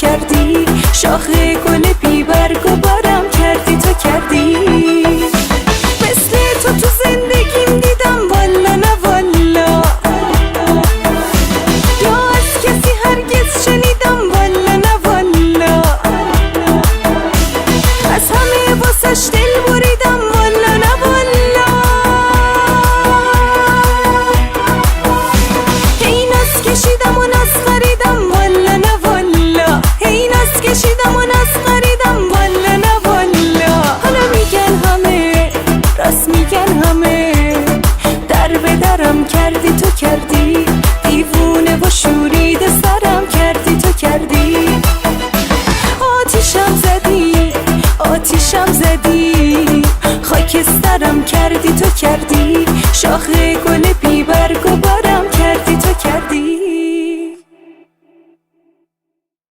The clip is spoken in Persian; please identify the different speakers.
Speaker 1: کردی، شاخ گل بیبرگ و بارم کردی تو کردی. مثل تو زندگیم دیدم والا نه والا، یا از کسی هرگز شنیدم والا نه والا. از همه واسش دل بریدم والا نه والا. هی ناز کشیدم و ناز خریدم والا نه والا. هی ناز کشیدم و ناز خریدم والا نه والا. حالا میگن همه راست میگن همه، در به درم کردی تو کردی، دیوونه و شوریده سرم کردی تو کردی. آتیشم زدی آتیشم زدی، خاکسترم کردی تو کردی، شاخ گل بیبرگ